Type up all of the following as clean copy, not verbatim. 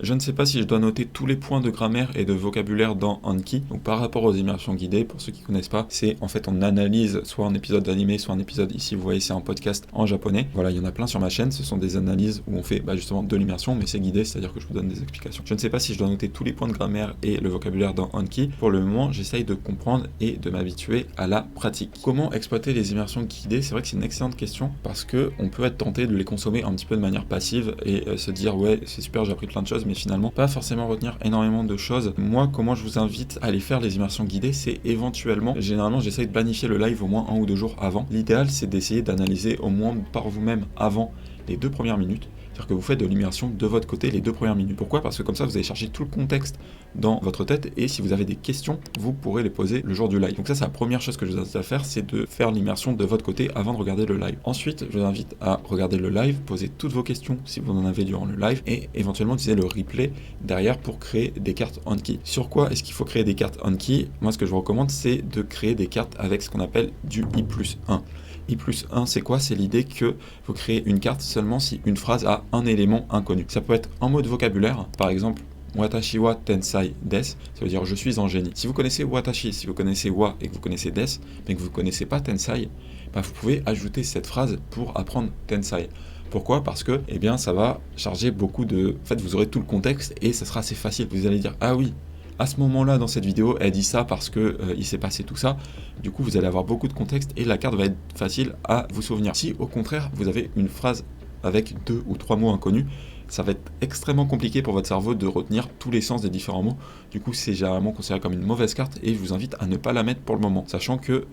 Je ne sais pas si je dois noter tous les points de grammaire et de vocabulaire dans Anki. Donc par rapport aux immersions guidées, pour ceux qui ne connaissent pas, c'est en fait on analyse soit un épisode d'animé, soit un épisode, ici vous voyez c'est un podcast en japonais. Voilà, il y en a plein sur ma chaîne, ce sont des analyses où on fait justement de l'immersion, mais c'est guidé, c'est-à-dire que je vous donne des explications. Je ne sais pas si je dois noter tous les points de grammaire et le vocabulaire dans Anki. Pour le moment, j'essaye de comprendre et de m'habituer à la pratique. Comment exploiter les immersions guidées? C'est vrai que c'est une excellente question parce que on peut être tenté de les consommer un petit peu de manière passive et se dire ouais c'est super, j'ai appris plein de choses, mais finalement pas forcément retenir énormément de choses. Moi, comment je vous invite à aller faire les immersions guidées, c'est éventuellement, généralement j'essaye de planifier le live au moins 1 ou 2 jours avant. L'idéal c'est d'essayer d'analyser au moins par vous-même avant les 2 premières minutes. C'est-à-dire que vous faites de l'immersion de votre côté les 2 premières minutes. Pourquoi? Parce que comme ça, vous allez chercher tout le contexte dans votre tête et si vous avez des questions, vous pourrez les poser le jour du live. Donc ça, c'est la première chose que je vous invite à faire, c'est de faire l'immersion de votre côté avant de regarder le live. Ensuite, je vous invite à regarder le live, poser toutes vos questions si vous en avez durant le live et éventuellement utiliser le replay derrière pour créer des cartes Anki. Sur quoi est-ce qu'il faut créer des cartes Anki? Moi, ce que je vous recommande, c'est de créer des cartes avec ce qu'on appelle du I+1. I+1, c'est quoi? C'est l'idée que vous créez une carte seulement si une phrase a un élément inconnu. Ça peut être un mot de vocabulaire, par exemple, Watashi wa tensai desu, ça veut dire je suis un génie. Si vous connaissez watashi, si vous connaissez wa et que vous connaissez desu, mais que vous ne connaissez pas tensai, vous pouvez ajouter cette phrase pour apprendre tensai. Pourquoi? Parce que ça va charger beaucoup de... En fait, vous aurez tout le contexte et ça sera assez facile. Vous allez dire, ah oui, à ce moment-là, dans cette vidéo, elle dit ça parce que il s'est passé tout ça. Du coup, vous allez avoir beaucoup de contexte et la carte va être facile à vous souvenir. Si, au contraire, vous avez une phrase avec 2 ou 3 mots inconnus, ça va être extrêmement compliqué pour votre cerveau de retenir tous les sens des différents mots. Du coup, c'est généralement considéré comme une mauvaise carte et je vous invite à ne pas la mettre pour le moment, sachant que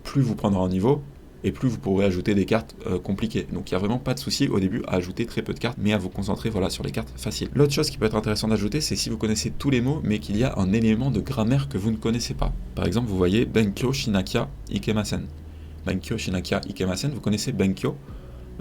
plus vous prendrez un niveau, et plus vous pourrez ajouter des cartes compliquées. Donc il n'y a vraiment pas de souci au début à ajouter très peu de cartes, mais à vous concentrer sur les cartes faciles. L'autre chose qui peut être intéressante d'ajouter, c'est si vous connaissez tous les mots, mais qu'il y a un élément de grammaire que vous ne connaissez pas. Par exemple, vous voyez Benkyo Shinakia Ikemasen. Benkyo Shinakia Ikemasen, vous connaissez Benkyo,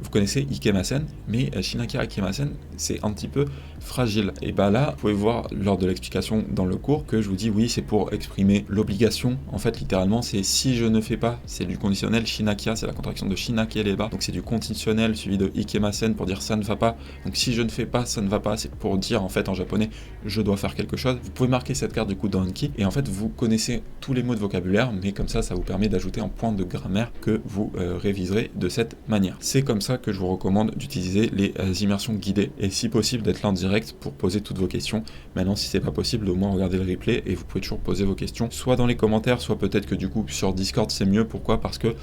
vous connaissez Ikemasen, mais Shinakia Ikemasen, c'est un petit peu fragile. Et là, vous pouvez voir lors de l'explication dans le cours que je vous dis oui, c'est pour exprimer l'obligation. En fait, littéralement, c'est si je ne fais pas, c'est du conditionnel. Shinakia, c'est la contraction de shinakeleba. Donc c'est du conditionnel suivi de Ikemasen pour dire ça ne va pas. Donc si je ne fais pas, ça ne va pas. C'est pour dire en fait en japonais, je dois faire quelque chose. Vous pouvez marquer cette carte du coup dans Anki et en fait vous connaissez tous les mots de vocabulaire, mais comme ça vous permet d'ajouter un point de grammaire que vous réviserez de cette manière. C'est comme ça que je vous recommande d'utiliser les immersions guidées et si possible d'être là en direct pour poser toutes vos questions. Maintenant, si c'est pas possible, au moins regardez le replay et vous pouvez toujours poser vos questions soit dans les commentaires, soit peut-être que du coup sur Discord c'est mieux. Pourquoi? Parce que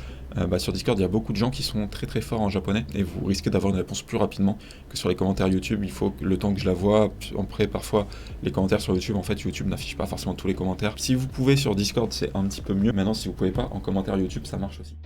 sur Discord il y a beaucoup de gens qui sont très très forts en japonais et vous risquez d'avoir une réponse plus rapidement que sur les commentaires YouTube. Il faut le temps que je la vois. Après, parfois les commentaires sur YouTube, en fait YouTube n'affiche pas forcément tous les commentaires. Si vous pouvez sur Discord, c'est un petit peu mieux. Maintenant, si vous pouvez pas, en commentaire YouTube ça marche aussi.